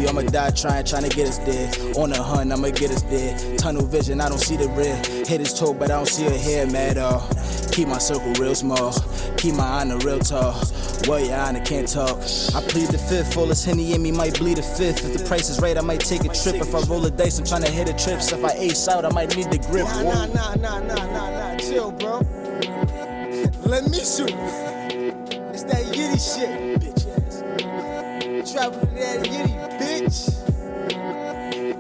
you, I'ma die trying to get us there. On a hunt, I'ma get us there. Tunnel vision, I don't see the red. Haters talk, but I don't see a hair, mad all. Keep my circle real small, keep my honor real tall. Well, your honor can't talk. I plead the fifth, fullest Henny in me might bleed a fifth. If the price is right, I might take a trip. If I roll a dice, I'm trying to hit a trip. So if I ace out, I might need the grip. Nah, chill, bro. Let me shoot. It's that yitty shit, bitch ass. Travel to that yitty, bitch.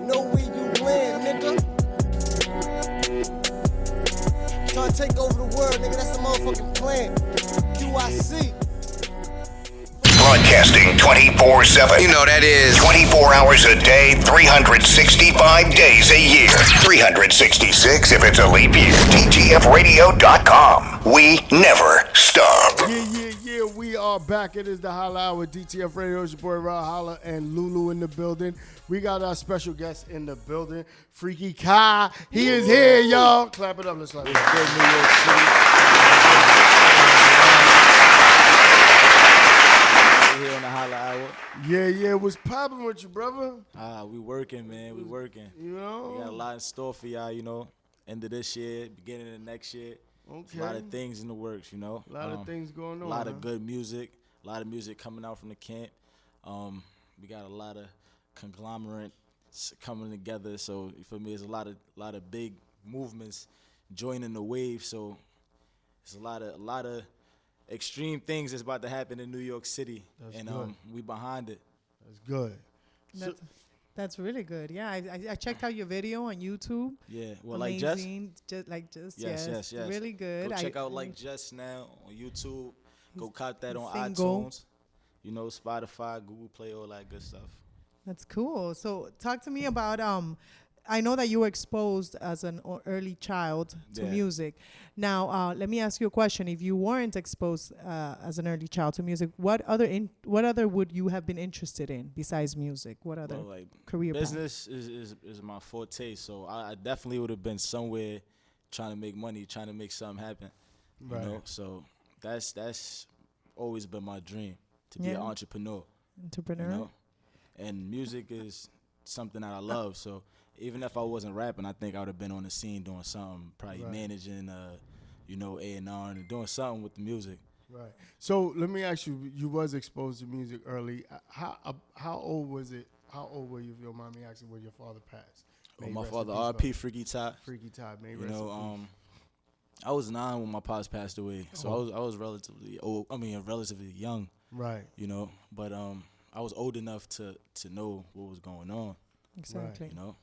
Know where you land, nigga. Trying to take over the world, nigga. That's the motherfucking plan. QIC. Broadcasting 24/7. You know that is 24 hours a day, 365 days a year. 366 if it's a leap year. DTFradio.com. We never stop. Yeah, we are back. It is the Holla Hour, DTF Radio. It's your boy Raw Holla and Lulu in the building. We got our special guest in the building, Freaky Kai. He is here, y'all. Clap it up. Let's clap it up. Good New York City. Here on the Holla Hour. Yeah, what's popping with you, brother? We working, man. We working. You know? We got a lot in store for y'all, you know. End of this year, beginning of next year. Okay. A lot of things in the works, you know. A lot of things going on. A lot of good music. A lot of music coming out from the camp. We got a lot of conglomerates coming together. So you feel me? There's a lot of big movements joining the wave. So it's a lot of extreme things that's about to happen in New York City. That's good. We behind it. That's good. That's really good. Yeah, I checked out your video on YouTube. Yeah, well, amazing. Like Just? Yes. Really good. Go check out Like Just now on YouTube. Go cop that on single. iTunes. You know, Spotify, Google Play, all that good stuff. That's cool. So talk to me about I know that you were exposed as an early child to music. Now, let me ask you a question. If you weren't exposed as an early child to music, what other would you have been interested in besides music? What other career business is my forte, so I definitely would have been somewhere trying to make money, trying to make something happen. You know, so that's always been my dream, to be an entrepreneur. You know? And music is something that I love, so even if I wasn't rapping, I think I would have been on the scene doing something, probably managing, A&R and doing something with the music. Right. So let me ask you: you was exposed to music early. How old was it? How old were you, if you don't mind me asking, when your father passed? My father, R.P. Freaky Ty. Freaky Ty, I was 9 when my pops passed away, so I was relatively old. I mean, relatively young. Right. You know, but I was old enough to know what was going on. Exactly. You know.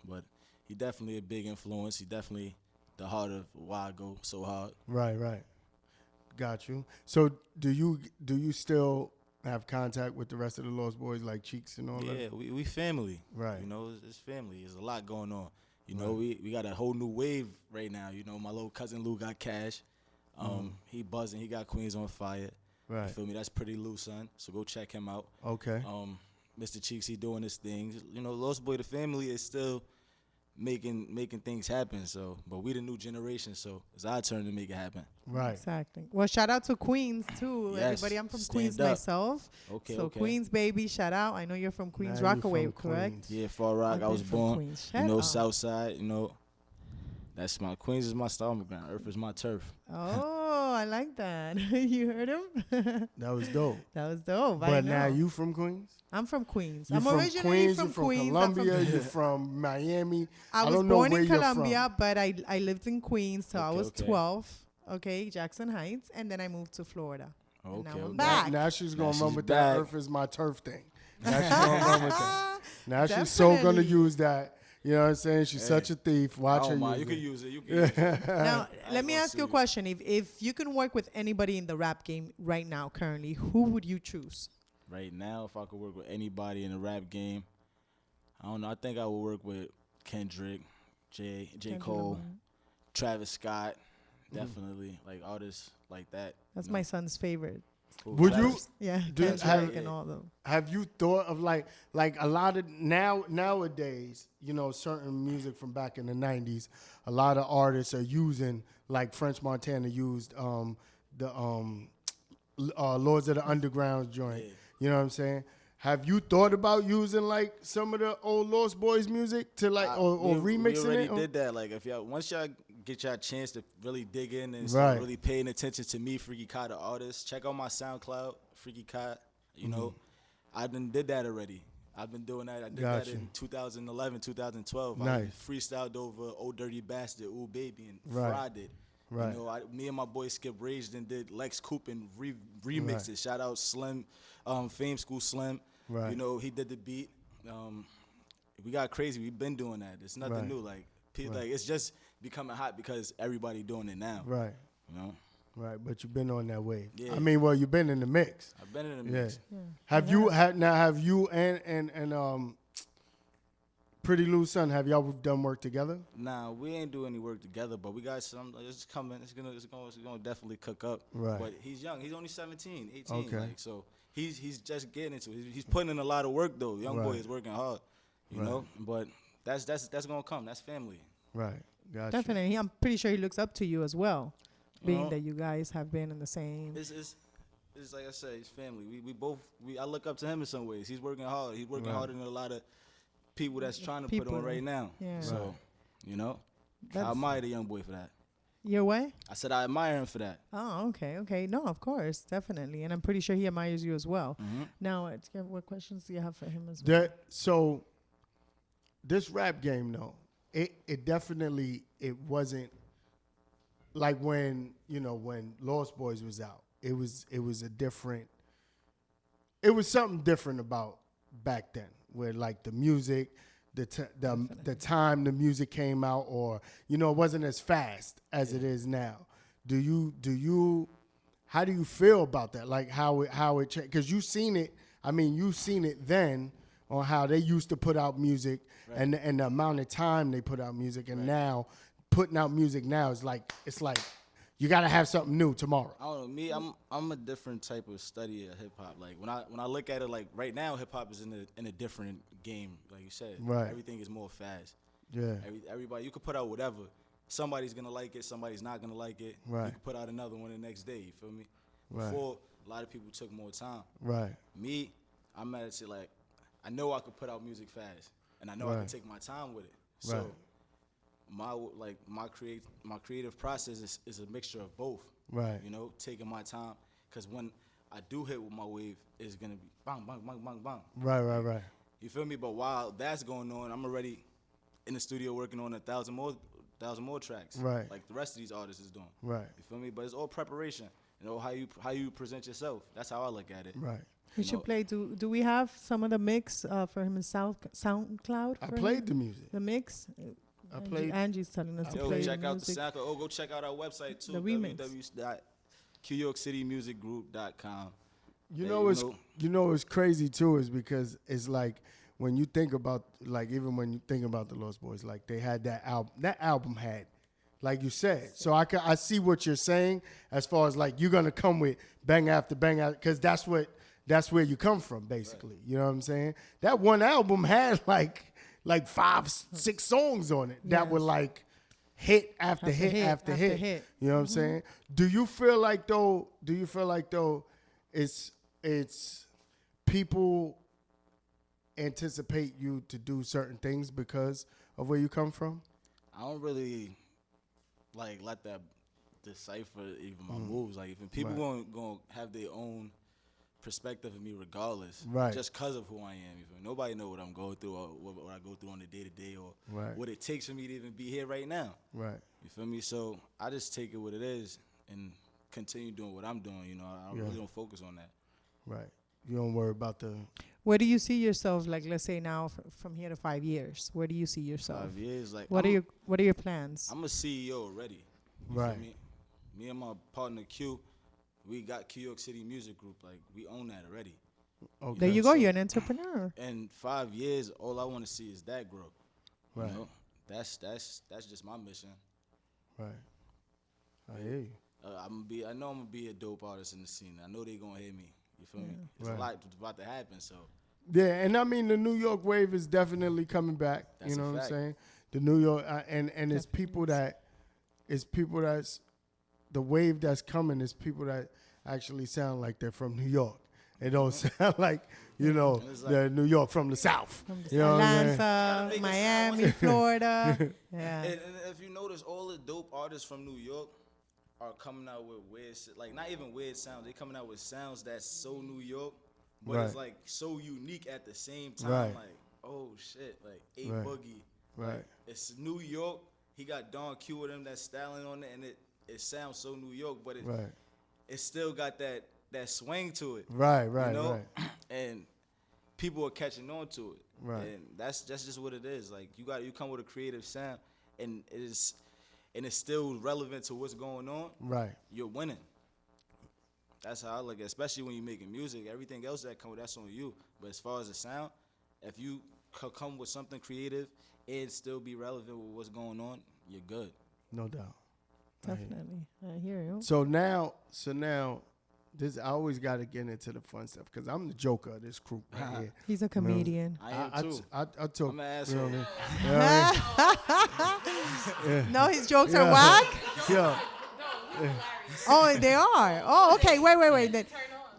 But he definitely a big influence. He definitely the heart of why I go so hard. Right. Got you. So do you still have contact with the rest of the Lost Boys, like Cheeks and all that? Yeah, we family. Right. You know, it's family. There's a lot going on. You know, we got a whole new wave right now. You know, my little cousin Lou got cash. He buzzing. He got Queens on fire. Right. You feel me? That's Pretty Lou, son. So go check him out. Okay. Mr. Cheeks, he doing his thing. You know, Lost Boy, the family is still making things happen. So, but we the new generation, so it's our turn to make it happen. Right. Exactly. Well, shout out to Queens too, yes. everybody. I'm from Queens up. myself. Okay. Queens, baby, shout out. I know you're from Queens, Rockaway, correct? Yeah, Far Rock. I was born. Queens. You know, South Side. You know, that's my Queens is my stomping ground. Earth is my turf. Oh, I like that. You heard him? That was dope. That was dope. But now you from Queens? I'm from Queens. I'm originally Queens, from you're from Queens. Columbia, you're from Miami. I was don't know born where in you're Columbia, from. but I lived in Queens till I was Okay. 12. Okay, Jackson Heights, and then I moved to Florida. And now I'm Okay. back. Now she's going to Now run she's with back. that Earth is my turf thing. Now she's going to run with that. Now she's so going to Definitely. use that. You know what I'm saying? She's such a thief. Watch her use You it. can use it. You can use it. Now, let me ask you a question. If you can work with anybody in the rap game right now, currently, who would you choose? Right now, if I could work with anybody in the rap game, I don't know. I think I would work with Kendrick, J. Cole, Travis Scott, definitely. Like artists like that. That's my son's favorite. Would you? Yeah, Dude, Kendrick and all of them. Have you thought of like a lot of nowadays, you know, certain music from back in the 90s, a lot of artists are using, like French Montana used the Lords of the Underground joint. Yeah. You know what I'm saying? Have you thought about using like some of the old Lost Boys music to like or remixing we already it? did that. Like if y'all once y'all get y'all chance to really dig in and start really paying attention to me, Freaky Kai, the artist, check out my SoundCloud, Freaky Kai. You know, I did that already. I've been doing that. I did that in 2011, 2012. Nice. I freestyled over "Oh Dirty Bastard," "Ooh Baby," and fried it. Right. You know, me and my boy Skip Raged and did Lex Coupe and remixed it. Shout out Slim, Fame School Slim. Right. You know, he did the beat. We got crazy. We've been doing that. It's nothing new. Like it's just becoming hot because everybody doing it now. Right. You know. Right, but you've been on that wave. Yeah. I mean, well, you've been in the mix. I've been in the mix. Yeah. Have you and Pretty Lou's son, have y'all done work together? Nah, we ain't do any work together, but we got some. It's coming. It's gonna definitely cook up. Right. But he's young. He's only 17, 18. Okay. Like, so he's just getting into it. He's putting in a lot of work though. Young boy is working hard. You know. But that's gonna come. That's family. Right. Gotcha. Definitely. I'm pretty sure he looks up to you as well, being that you guys have been in the same. It's like I said, he's family. We both I look up to him in some ways. He's working hard. He's working harder than a lot of people that's trying to put on right now. Yeah. So, you know, I admire the young boy for that. Your way? I said I admire him for that. Oh, okay. No, of course, definitely. And I'm pretty sure he admires you as well. Mm-hmm. Now, what questions do you have for him as well? So, this rap game, though, it definitely, it wasn't like when Lost Boys was out. It was something different about back then, where like the music, the time the music came out, or it wasn't as fast as it is now. How do you feel about that? Like how it changed? Because you seen it. I mean, you seen it then on how they used to put out music and the amount of time they put out music, and now putting out music now is like it's like you gotta have something new tomorrow. I don't know. Me, I'm a different type of study of hip hop. Like when I look at it, like right now, hip hop is in a different game. Like you said, everything is more fast. Yeah. Everybody, you could put out whatever. Somebody's gonna like it. Somebody's not gonna like it. Right. You could put out another one the next day. You feel me? Right. Before, a lot of people took more time. Right. Me, I'm at it like I know I could put out music fast, and I know I can take my time with it. So my creative process is a mixture of both. Right. You know, taking my time, because when I do hit with my wave, it's gonna be bang, bang, bang, bang, bang. Right. You feel me? But while that's going on, I'm already in the studio working on 1,000 more tracks. Right. Like the rest of these artists is doing. Right. You feel me? But it's all preparation. You know, how you present yourself. That's how I look at it. Right. We should play. Do we have some of the mix for him in SoundCloud? I played the music. The mix. I played. Angie's telling us to play. Check out the music. SoundCloud. Go check out our website too. The remix. www.QYorkCityMusicGroup.com. You know what's crazy too is because it's like when you think about even when you think about the Lost Boys, like they had that album. That album had, like you said. So I see what you're saying as far as like you're gonna come with bang after bang because that's where you come from basically. Right. You know what I'm saying? That one album had like 5-6 songs on it that were like hit after hit after hit. You know what I'm saying? Do you feel like though it's people anticipate you to do certain things because of where you come from? I don't really let that decipher even my moves. Like if people gonna have their own perspective of me regardless, just because of who I am. Nobody know what I'm going through or what I go through on the day-to-day or what it takes for me to even be here right now. Right. You feel me? So I just take it what it is and continue doing what I'm doing. You know, I really don't focus on that. Right. You don't worry about the... Where do you see yourself, like, let's say now from here to 5 years? Where do you see yourself? 5 years? Like, what are your plans? I'm a CEO already. You feel me? Me and my partner Q, we got Q York City Music Group. Like, we own that already. Okay. There you go. You're an entrepreneur. In 5 years, all I want to see is that grow. Right. You know? That's just my mission. Right. I hear you. I know I'm gonna be a dope artist in the scene. I know they gonna hear me. You feel me? There's a lot about to happen. So. Yeah, and I mean the New York wave is definitely coming back. That's you know what fact. I'm saying? The New York and it's people that's the wave that's coming is people that actually sound like they're from New York. It don't sound like you know, like, the New York from the South. From You know what I'm saying? Atlanta, Miami, Florida. Yeah. And if you notice, all the dope artists from New York are coming out with weird, like not even weird sounds. They coming out with sounds that's so New York, but it's like so unique at the same time. Right. Like, oh shit, like A Right. Boogie. Right. Like, it's New York. He got Don Q with him that's styling on it, and it sounds so New York, but it still got that swing to it. Right. You Right. know? Right. And people are catching on to it. Right. And that's just what it is. Like you come with a creative sound, and it's still relevant to what's going on. Right. You're winning. That's how I look at it, especially when you're making music. Everything else that comes, that's on you. But as far as the sound, if you come with something creative and still be relevant with what's going on, you're good. No doubt. Definitely. I hear you. So now, this I always got to get into the fun stuff because I'm the joker of this crew right here. He's a comedian. I am too. I talk. I'm an asshole. You know what I mean? No, his jokes are whack? Yeah. Oh, they are. Oh, okay. Wait. Then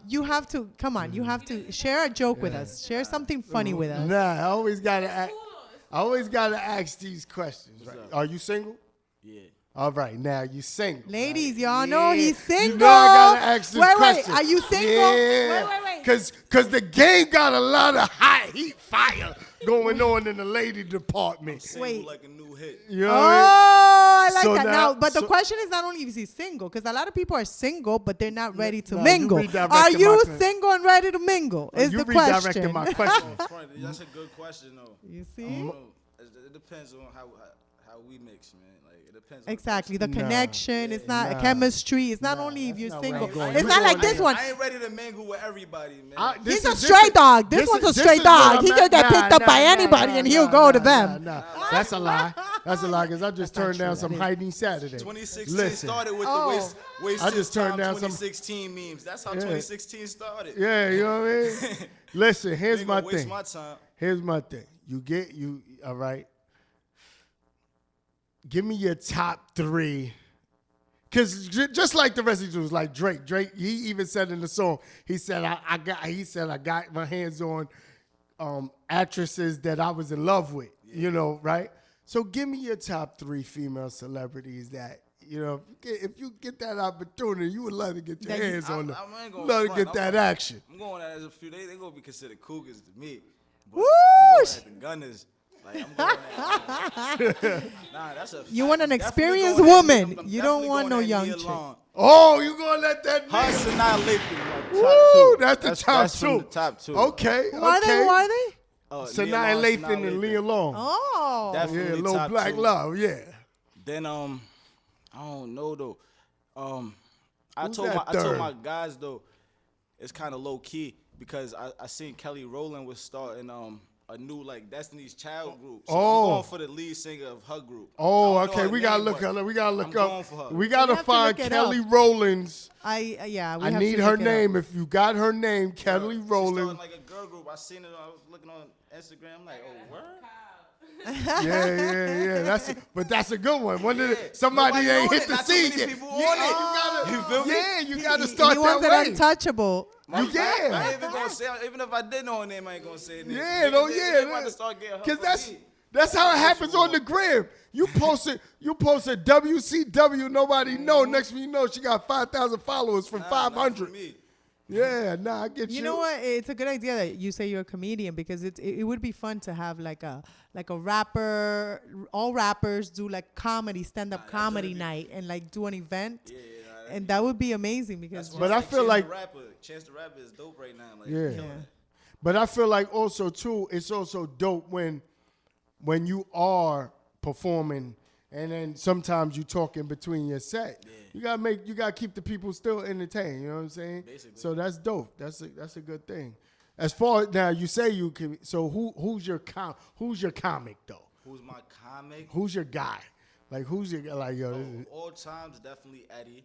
you have to, come on, you have to share a joke with us. Share something funny with us. Nah, I always got to ask these questions. Right? Are you single? Yeah. All right, now you single. Ladies, y'all know he's single. You know I gotta ask this question. Wait, are you single? Yeah. Wait. Cause the game got a lot of hot heat fire going on in the lady department. Single Wait. like a new hit. You know Oh, what I mean? I like So that. now- Now, but the so- question is not only is he single, because a lot of people are single, but they're not ready to no, you mingle. redirected Are my you question. single and ready to mingle? Is You the redirected question. my question. That's a good question though. You I see? don't know. It depends on how we mix, man. Like it depends. On Exactly. The Nah. connection. It's not Nah. chemistry. It's not Nah, only if that's you're not where single. I'm going. It's You not like going- this one. I ain't ready to mingle with everybody, man. He's a stray dog. This one's a stray dog. He could get picked up by anybody and he'll go to them. Nah. That's a lie. That's a lie because I just turned down some Heidi Saturday. 2016 Listen. started with Oh. the waste I just turned down some- 2016 memes. That's how 2016 started. Yeah, you know what I mean? Listen, here's Ain't my gonna waste thing. my time. Here's my thing. All right. Give me your top 3. Cause just like the rest of you was like Drake. He even said in the song, he said I got my hands on actresses that I was in love with. You know, right? So give me your top 3 female celebrities that, you know, if you get that opportunity, you would love to get your hands on them. I ain't gonna Love to front. get that action. I'm going at it as a few days. They gonna be considered cougars to me. But Woo! I'm going at the Gunners. Like I'm going at nah, that's a. You fact. want an I'm definitely experienced going at woman. I'm You don't definitely want going no at young Nia chick. Long. Oh, you gonna let that Us nigga? annihilate them. Woo, that's the top that's 2. from the top 2. Okay, Who are they? okay. Who are they? Sanaa Lathan and Leah Long. Oh. Yeah, Definitely little top black 2. love, yeah. Then I don't know though. I Who's told that my third? guys though, it's kind of low key because I seen Kelly Rowland was starting a new like Destiny's Child group. So Oh. I'm going for the lead singer of her group. Oh, I don't know okay. her We gotta name, look but her. We gotta look I'm going up. for her. We gotta have to find look it Kelly up. Rowland's. We I have need to her look it up. name. If you got her name, Kelly She Rowland. starting like a girl group. I seen it. I was looking on Instagram. I'm like, oh, word. Yeah. That's a good one. Somebody Nobody ain't on hit it. the Not too scene many yet. people Yeah, on it. you You feel me? Yeah, you gotta He start wants that it way. untouchable. I Yeah. ain't even gonna say. Even if I did know her name, I ain't gonna say it. Yeah, no, yeah. They about to start getting her Because for me. that's how it happens on the gram. You posted WCW, nobody know. Next thing you know, she got 5,000 followers from Nah, not for 500. me. Yeah, I get you. You know what? It's a good idea that you say you're a comedian because it would be fun to have like a rapper. All rappers do like comedy, stand-up comedy night, and like do an event, and that would be amazing because. But I feel like Chance the Rapper is dope right now. Like, Yeah. killing it. But I feel like also too, it's also dope when you are performing and then sometimes you talk in between your set. Yeah. You gotta keep the people still entertained. You know what I'm saying? Basically. So that's dope. That's a good thing. As far as now, you say you can. So who's your comic though? Who's my comic? Who's your guy? Like who's your like yo? This is All times, definitely Eddie.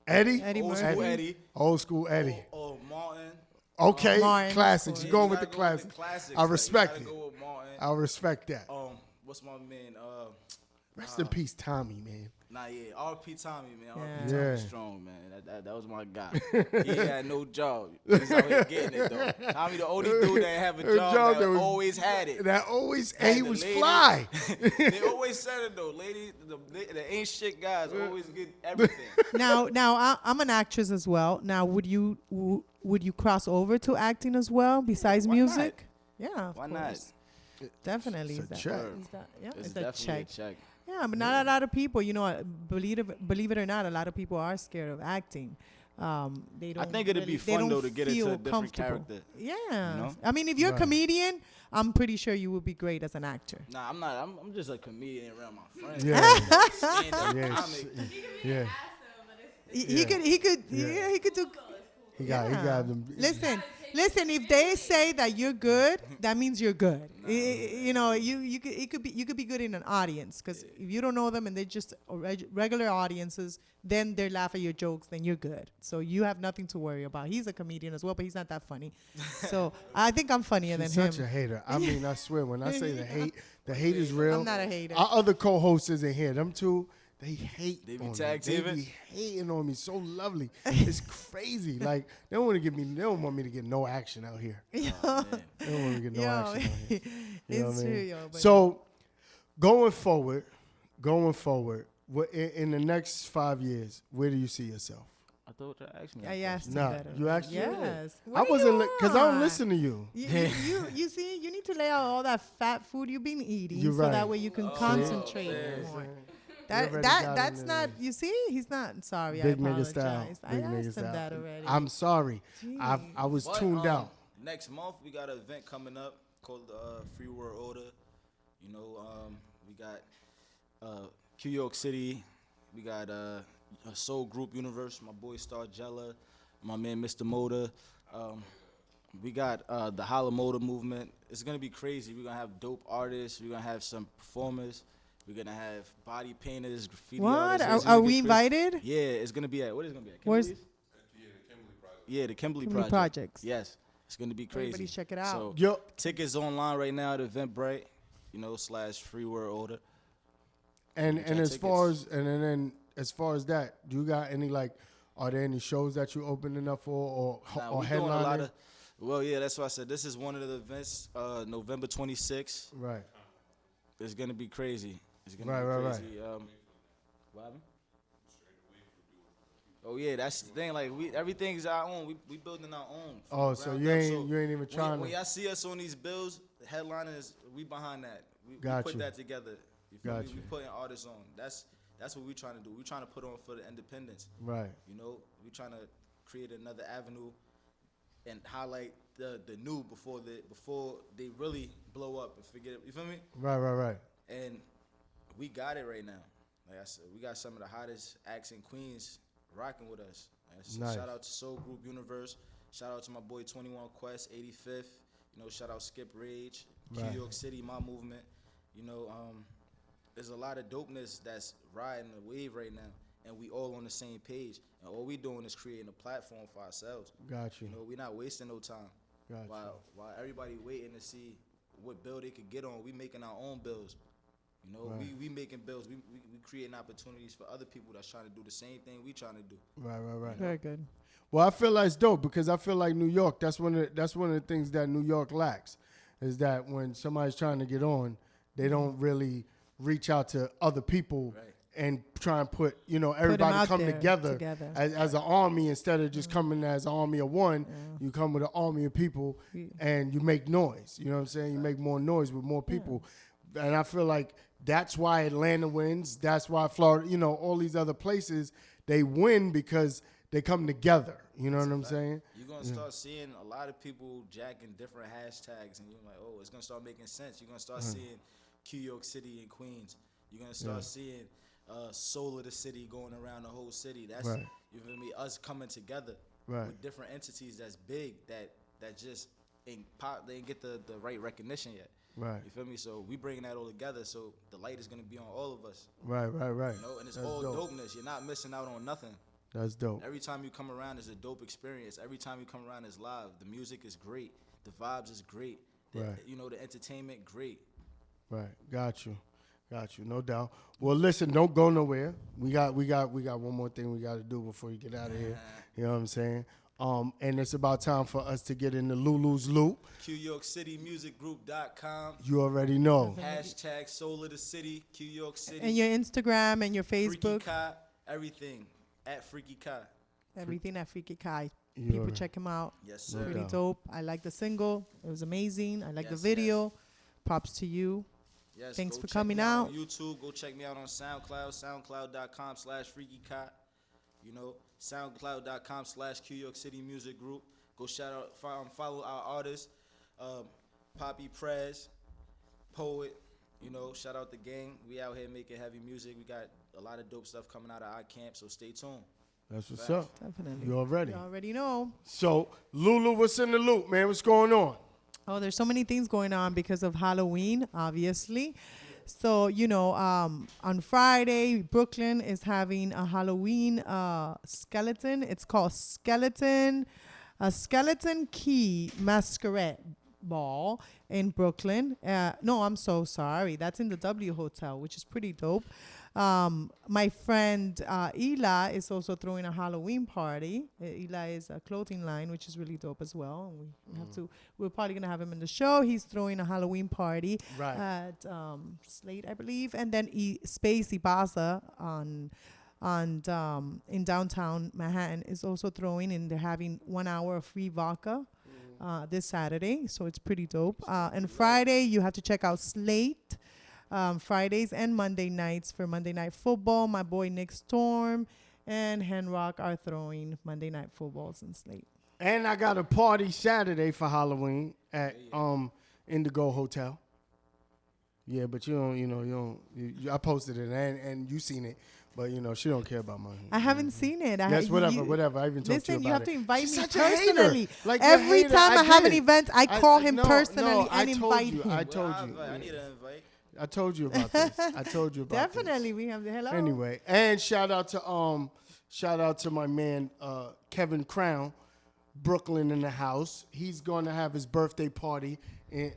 Eddie. Eddie Old Murphy. school Eddie. Old school Eddie. Oh, Martin. Okay, Martin, classics. of You're course. going with the You gotta go classics. classics. I respect Like, it. you gotta go with Martin. I respect that. What's my man? Rest in peace, Tommy, man. Nah, yeah, R.P. Tommy, man. R.P. Yeah. Tommy Yeah. strong, man. That was my guy. He had no job. He's out here getting it, though. Tommy, the only dude that have a job that always had it. That always, Had and he the was ladies- fly. They always said it, though. Ladies, the ain't shit guys always get everything. Now, I'm an actress as well. Now, would you cross over to acting as well besides Why music? Yeah, of Why not? course. Definitely. It's a check. Yeah, It's it's a definitely check. a check. Yeah, but not a lot of people, believe it or not, a lot of people are scared of acting. They don't. I think it'd be they fun, don't though, to get into feel a different comfortable. character. Yeah. You know? I mean, if you're a Right. comedian, I'm pretty sure you would be great as an actor. Nah, I'm not. I'm just a comedian around my friends. Yeah. Stand-up Yeah, comic. Yeah. He could do. He got them. Listen. If they say that you're good, that means you're good. You could be good in an audience, because if you don't know them and they're just regular audiences, then they laugh at your jokes. Then you're good. So you have nothing to worry about. He's a comedian as well, but he's not that funny. So I think I'm funnier She's than him. such a hater. I mean, I swear, when I say the hate is real. I'm not a hater. Our other co-hosts isn't here. Them two, they hate. They be on me. tag They teaming? be hating on me. So lovely. It's crazy. Like they don't want me to get no action out here. They don't want me to get no action out here. You know It's what I true, mean? yo. But So, going forward, in the next 5 years, where do you see yourself? I thought you asked me. I asked him Nah, that. you already. asked me? Yes. I What are wasn't you because I don't on? listen to you. You see, you need to lay out all that fat food you've been eating, You're so right. that way you can concentrate more. That's not. You see, he's not sorry. Big I nigga style. apologize. I Big asked nigga him style. that already. I'm sorry. I was But, tuned out. Next month we got an event coming up called the Free World Order. You know, we got Q York City. We got a Soul Group Universe. My boy Star Jella, my man Mr. Motor. We got the Holla Motor movement. It's gonna be crazy. We're gonna have dope artists. We're gonna have some performers. We're gonna have body painters, graffiti What? artists. It's Are gonna we get crazy. invited? Yeah, it's gonna be at what is it gonna be at? Where's- Kimberly's? Yeah, the Kimberly Kimberly Project. Projects. Yes, it's gonna be crazy. Everybody check it out. So Yo, tickets online right now at Eventbrite, / Free World Order. and Get your as far as tickets. and then as far as that, do you got any are there any shows that you opening up for Nah, or we doing a lot headlining? of. Well, yeah, that's why I said this is one of the events. November 26th. Right. It's gonna be crazy. It's gonna Right, be right, crazy. What happened? Oh yeah, that's the thing. Like everything's our own. We building our own. from Oh, the so ground you up. ain't even when, trying when to. y'all see us on these bills, the headliner is we behind that. We Got put you. that together. You feel Got me? you. We putting artists on. That's what we trying to do. We trying to put on for the independents. Right. You know, we trying to create another avenue and highlight the new before they really blow up and forget it. You feel me? Right. And we got it right now. Like I said, we got some of the hottest acts in Queens rocking with us. Like I said, Nice. Shout out to Soul Group Universe. Shout out to my boy 21 Quest, 85th. You know, shout out Skip Rage, Right. New York City, my movement. You know, there's a lot of dopeness that's riding the wave right now, and we all on the same page. And all we doing is creating a platform for ourselves. Got you. You know, we're not wasting no time. Got you. While everybody waiting to see what bill they could get on, we making our own bills. You know, Right. we making bills. We creating opportunities for other people that's trying to do the same thing we trying to do. Right. Very good. Well, I feel like it's dope because I feel like New York. That's one of the things that New York lacks, is that when somebody's trying to get on, they don't really reach out to other people Right. and try and put 'em everybody out come there together together. as an army instead of just coming as an army of one. You come with an army of people and you make noise. You know what I'm saying? You make more noise with more people, and I feel like that's why Atlanta wins. That's why Florida. All these other places they win because they come together. You know what I'm saying? You're gonna start seeing a lot of people jacking different hashtags, and you're like, oh, it's gonna start making sense. You're gonna start seeing Q York City and Queens. You're gonna start seeing Soul of the City going around the whole city. That's Right. you feel me? Us coming together Right. with different entities that's big that just ain't pop. They ain't get the right recognition yet. Right. You feel me? So we bringing that all together. So the light is gonna be on all of us. Right. You know, and it's That's all dope. dopeness. You're not missing out on nothing. That's dope. Every time you come around is a dope experience. Every time you come around is live. The music is great. The vibes is great. Right. The entertainment great. Right. Got you. Got you, no doubt. Well, listen, don't go nowhere. We got one more thing we got to do before you get out of here. You know what I'm saying? And it's about time for us to get into Lulu's Loop. QYorkCityMusicGroup.com. You already know. Hashtag Soul of the City, Q York City. And your Instagram and your Freaky Facebook. Kai, everything at Freaky Kai. Everything at Freaky Kai. You People already- check him out. Yes, sir. Pretty doubt. dope. I like the single. It was amazing. I like the Yes, video. Props to you. Yes, Thanks go for check coming me out. on YouTube. Go check me out on SoundCloud. SoundCloud.com/FreakyCai. You know, SoundCloud.com/Q York City Music Group. Go follow our artists, Poppy Prez, Poet. You know, shout out the gang. We out here making heavy music. We got a lot of dope stuff coming out of our camp, so stay tuned. That's what's up. Definitely. You already. You already know. So, Lulu, what's in the loop, man? What's going on? Oh, there's so many things going on because of Halloween, obviously. So, you know, on Friday, Brooklyn is having a Halloween skeleton. It's called a Skeleton Key Masquerade Ball in Brooklyn. No, I'm so sorry. That's in the W Hotel, which is pretty dope. My friend Eli is also throwing a Halloween party. Eli is a clothing line, which is really dope as well. And we're probably gonna have him in the show. He's throwing a Halloween party at Slate, I believe, and then Space Ibasa in downtown Manhattan is also throwing, and they're having 1 hour of free vodka this Saturday, so it's pretty dope. And Friday, you have to check out Slate. Fridays and Monday nights for Monday Night Football. My boy Nick Storm and Henrock are throwing Monday Night Footballs in Slate. And I got a party Saturday for Halloween at Indigo Hotel. Yeah, but I posted it and you seen it, but she don't care about money. I haven't seen it. Yes, whatever. I even talked to you Listen, about you have it. to invite She's me such a hater. personally. Like, you're a Every hater. time I have an get it. event, I call him personally I and told invite you. him. I told you. I need an invite. I told you about this. I told you about Definitely, we have the hello. this. Anyway, and shout out to my man Kevin Crown, Brooklyn in the house. He's going to have his birthday party, and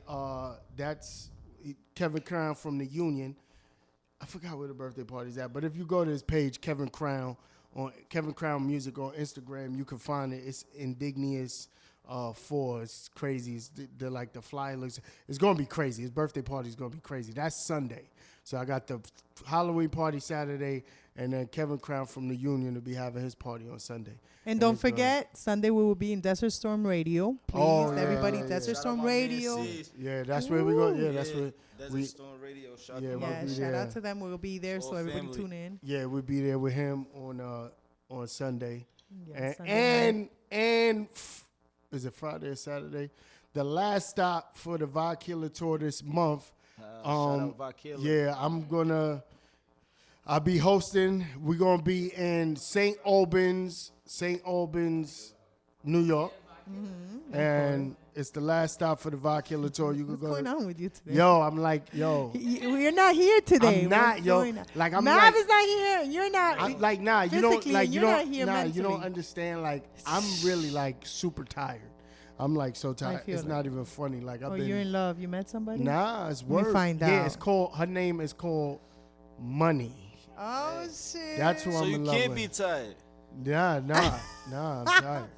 that's Kevin Crown from the Union. I forgot where the birthday party's at, but if you go to his page, Kevin Crown Music on Instagram, you can find it. It's Indignious 4. It's crazy. They're like the flyer looks. It's gonna be crazy. His birthday party is gonna be crazy. That's Sunday. So I got the Halloween party Saturday, and then Kevin Crown from the Union will be having his party on Sunday. And don't forget, Sunday we will be in Desert Storm Radio. Please, everybody, Desert Shout out Storm my man, Radio. Sid. Yeah, that's where we go. Yeah, that's where Desert Storm Radio. Shout Yeah, out we'll Yeah, be shout there. out to them. We'll be there, so Whole everybody family. tune in. Yeah, we'll be there with him on Sunday. Yeah, Sunday night. And is it Friday or Saturday? The last stop for the Vi Killer tour this month. shout out Vi Killer. Yeah, I'll be hosting. We're gonna be in St. Albans, New York. And it's the last stop for the Vi Killer tour. You can What's go. going on with you today? Yo, I'm like, yo. We're not here today. I'm not, What's yo. going on? Like, I'm Mav like- is not here. You're not. I'm like, nah, you don't physically, like, you you're not don't, here nah, you don't mentally. understand. Like, I'm really like super tired. I'm like so tired. feel It's it. not even funny. Like I've Oh, been. you're in love. You met somebody? Nah, it's me work. find Yeah, out. it's called. Her name is called Money. Oh shit. That's who So I'm you in love can't with. be tired. Nah, I'm tired.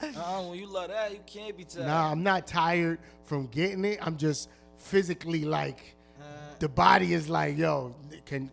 When you love that, you can't be tired. Nah, I'm not tired from getting it. I'm just physically like, the body is like, yo, can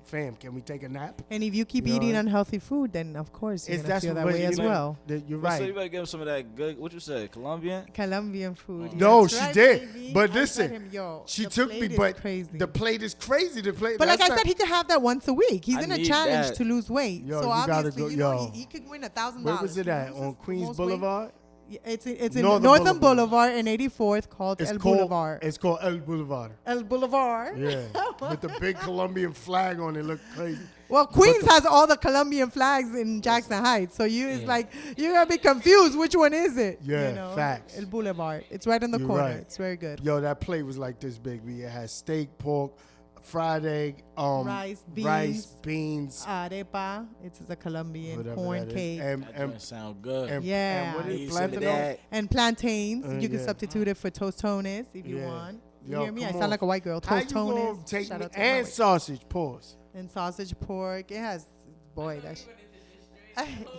we take a nap? And if you keep You know eating what? unhealthy food, then of course you're gonna feel that way as well. You're But so you right. better give him some of that good. What you said, Colombian? Colombian food. No, That's she right, did. baby. But I listen, said him, yo, she the took me, plate is but crazy. the plate is crazy. The plate. But like that's I not- said, he could have that once a week. He's I in a need challenge that. to lose weight. Yo, so you gotta obviously, go- you know, yo. he could win $1,000. Where was it He at? loses On the Queens most weight. Boulevard? Yeah, it's in Northern Northern Boulevard. Boulevard and 84th called El Boulevard. It's called El Boulevard. El Boulevard. Yeah, with the big Colombian flag on it, look crazy. Well, Queens has all the Colombian flags in Jackson Heights, so it's like you're gonna be confused. Which one is it? Yeah, you know? facts. El Boulevard. It's right in the You're corner. right. It's very good. Yo, that plate was like this big. It had steak, pork, fried egg, Rice, beans. beans, Arepa. It's the Colombian whatever corn that is. cake. That joint sound good. Yeah. And what is Need it? some of Plantain? that. And plantains. You can yeah. substitute it for tostones if you Yeah. want. You Yo, hear me? I come sound on. like a white girl. How Toast you gonna toners. take Shout me out to my and white- sausage? Pause. and sausage pork. It has, boy, that's.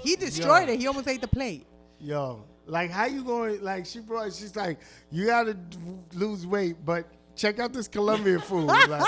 He destroyed it. He almost ate the plate. Yo, like how you going? Like she's like, you gotta lose weight, but check out this Colombian food. Like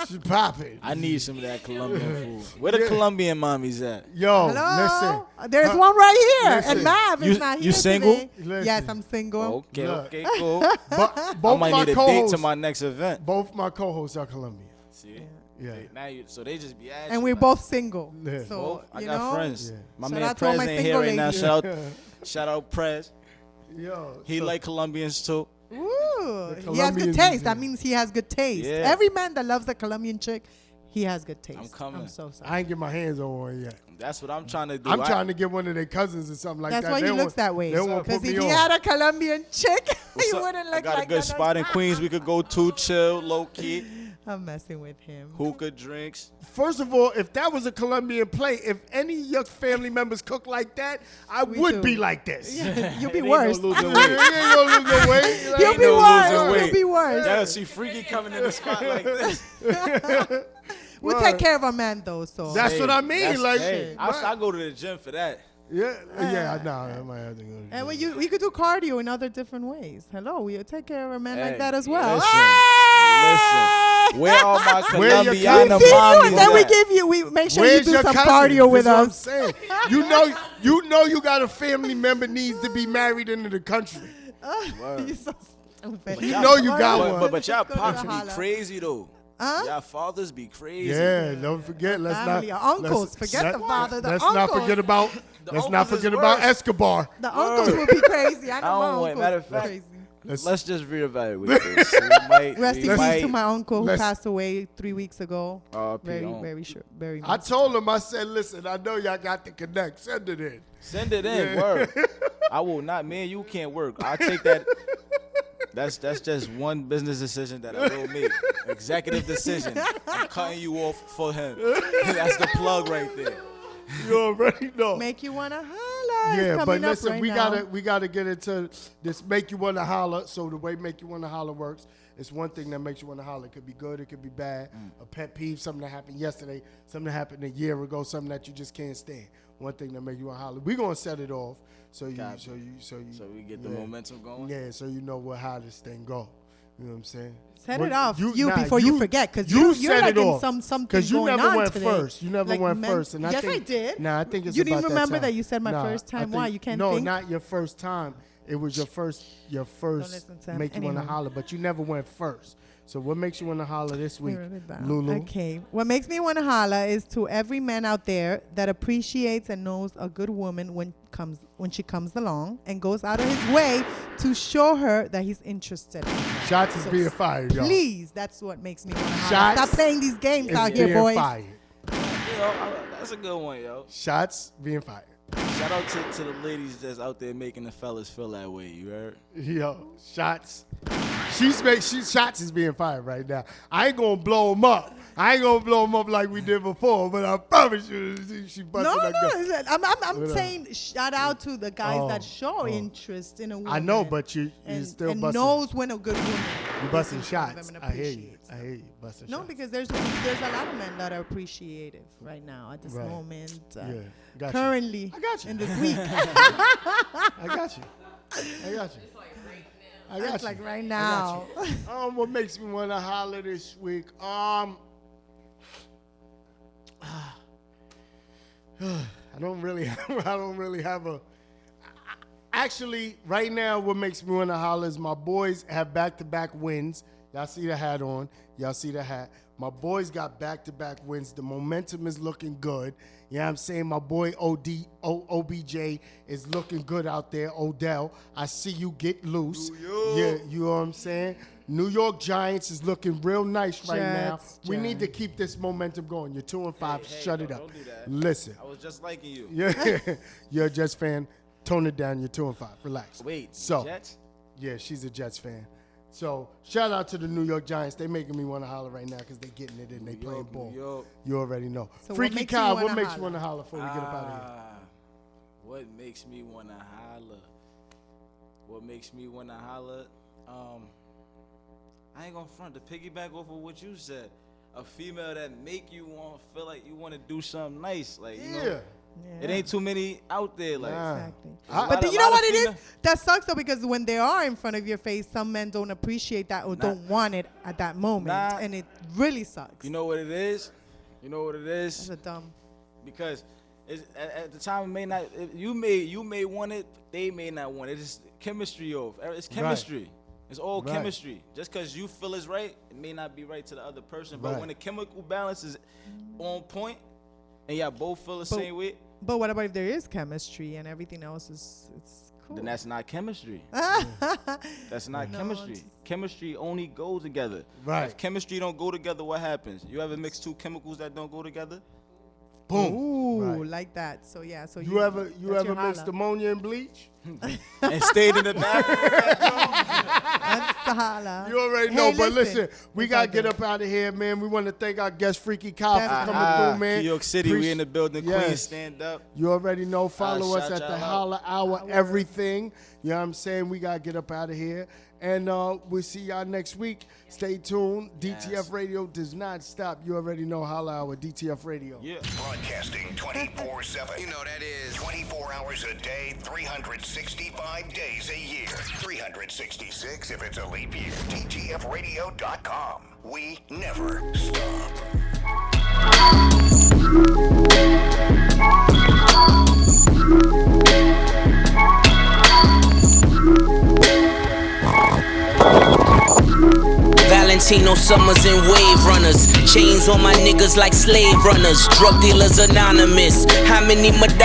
she's popping. I need some of that Colombian food. Where the Colombian mommies at? Yo, Hello? listen. There's one right here. listen. And Mav is You- not you here single? today. Listen. Yes, I'm single. Okay, Look. okay, cool. But I both might my need a date co-hosts, to my next event. both my co-hosts are Colombian. See? Yeah. Now so they just be asking. And we're like, both single. Yeah. So, both? I you got know, friends. Yeah. My Shout man out to all Prez my ain't here single right now. ladies. Shout out Prez. Yo, He so- like Colombians too. Ooh, he has Colombians, good taste. yeah. That means he has good taste. Yeah. Every man that loves a Colombian chick, he has good taste. I'm coming. I'm so sorry. I ain't get my hands on one yet. That's what I'm trying to do. I'm trying to get one of their cousins or something like That's that. why They he won't- looks that way. They won't Because put if me he on. had a Colombian chick, he up? wouldn't I look got like a good that. spot in Queens we could go to, chill, low key, I'm messing with him. hookah drinks. First of all, if that was a Colombian plate, if any of your family members cook like that, I We would do. be like this. You'll be Ain't no worse. losing You weight. ain't gonna lose no weight. You'll Ain't be no worse. losing You'll weight. be worse. Yeah, see Freaky coming in the spot like this. We'll take care of our man though. So That's what I mean. That's- Like, hey, right. I go to the gym for that. yeah, no, I might have to go. to and jail. we could do cardio in other different ways. Hello, we'll take care of a man like Hey, that as well. Listen, where are my Where your Colombiana kids? Feed you, mommies and then we at? give you. We make sure Where's you do your some cousin? cardio with This is what I'm us. saying. You know, you got a family member needs to be married into the country. You're so stupid. You know you got But, one. but, but y'all Let's go to pops the be holla. crazy though. Huh? Y'all fathers be crazy. Yeah, don't forget. Let's Family, not. our uncles. let's- Forget the father, the Let's not uncles. forget about. Let's not uncles is forget about worse. Escobar. The uncles will be crazy. I know I don't my want- uncles matter of are fact- crazy. Let's just reevaluate this. We might, Rest we in peace might, to my uncle who let's- passed away 3 weeks ago. RIP Very, on. very sure. Very. I told him. I said, listen. I know y'all got the connect. Send it in. Send it in, word. I will not, man. You can't work. I take that. That's just one business decision that I will make. Executive decision. I'm cutting you off for him. That's the plug right there. You already know. Make you wanna holla. It's Yeah, but coming up listen, right we now. gotta get into this. Make you wanna holler. So the way make you wanna holler works, it's one thing that makes you wanna holler. It could be good, it could be bad. A pet peeve, something that happened yesterday, something that happened a year ago, something that you just can't stand. One thing that make you wanna holler. We gonna set it off. So you, Gotcha. so we get the yeah. momentum going. Yeah, so you know how this thing go. You know what I'm saying? Set What- it off you nah, before you forget, because you you're set like it in off. something Because you going never on went today. first. You never Like went men- first. And I yes, think, I did. Nah, I think it's You didn't about remember time. that you said my Nah, first I time? Why? think- You can't No, think? not your first time. It was your first listen to him make you want to anymore. holler, but you never went first. So what makes you want to holler this week, Write it down. Lulu? Okay. What makes me want to holla is to every man out there that appreciates and knows a good woman when she comes along and goes out of his way to show her that he's interested. Shots is So being fired, y'all. Please, that's what makes me want to holla. Shots Stop playing these games is out here, being boys. fired. That's a good one, yo. Shots being fired. Shout out to the ladies that's out there making the fellas feel that way. You heard? Yo, shots. Shots is being fired right now. I ain't gonna blow him up. I ain't gonna blow him up like we did before, but I promise you, she busted No, that gun. no. I'm Whatever. saying shout out to the guys Oh, that show oh. interest in a woman. I know, but you and, still and busting. knows when a good woman. You busting is in front of shots. them and I hear you. appreciates I them. hear you. Busting No, shots. because there's a lot of men that are appreciative right now at this Right. moment. Yeah, got you. Currently, I got you. in this week. I got you. I got you. I got It's you. like right I now. got you. What makes me want to holler this week? I don't really have a. Actually, right now, what makes me want to holler is my boys have back-to-back wins. Y'all see the hat on. Y'all see the hat. My boys got back-to-back wins. The momentum is looking good. You know what I'm saying? My boy OBJ is looking good out there. Odell, I see you get loose. Yeah, you know what I'm saying? New York Giants is looking real nice right now. Jets, We need to keep this momentum going. You're 2-5. Hey, Shut no, it up. don't do that. Listen. I was just liking you. Yeah, you're a Jets fan. Tone it down. You're 2-5. Relax. Wait, So, Jets? yeah, she's a Jets fan. So, shout out to the New York Giants. They making me want to holler right now because they getting it in. They playing York, ball. New York. You already know. So what Freaky makes you Kyle, wanna what makes you holler? want to holler before we get up out of here? What makes me want to holler? What makes me want to holler? I ain't gonna front to piggyback off of what you said. A female that make you feel like you want to do something nice, like you know, it ain't too many out there, like exactly. But you know what it is? That sucks though, because when they are in front of your face, some men don't appreciate that or don't want it at that moment, and it really sucks. You know what it is? You know what it is? That's a dumb. Because at the time, it may not. You may want it. They may not want it. It's chemistry off. It's chemistry. Right. It's all chemistry. Just because you feel it's right, it may not be right to the other person. But when the chemical balance is on point, and y'all both feel the same way. But what about if there is chemistry and everything else is cool? Then that's not chemistry. That's not chemistry. Chemistry only goes together. Right. If chemistry don't go together, what happens? You ever mix two chemicals that don't go together? Boom. Ooh, like that. So yeah. So you ever mixed ammonia and bleach? And stayed in the bathroom? That's the holla. You already know. But listen, we got to get up out of here, man. We want to thank our guest, Freaky Kyle, for coming through, man. New York City, we in the building. Queens, stand up. You already know. Follow us at the Holla Hour, everything. You know what I'm saying? We got to get up out of here. And we'll see y'all next week. Stay tuned. DTF Radio does not stop. You already know. Holla Hour, DTF Radio. Yeah. Broadcasting 24/7. You know that is 24 hours a day, 365 days a year. 366 if it's a leap year. DTFradio.com. We never stop. Valentino Summers and Wave Runners. Chains on my niggas like slave runners. Drug dealers anonymous. How many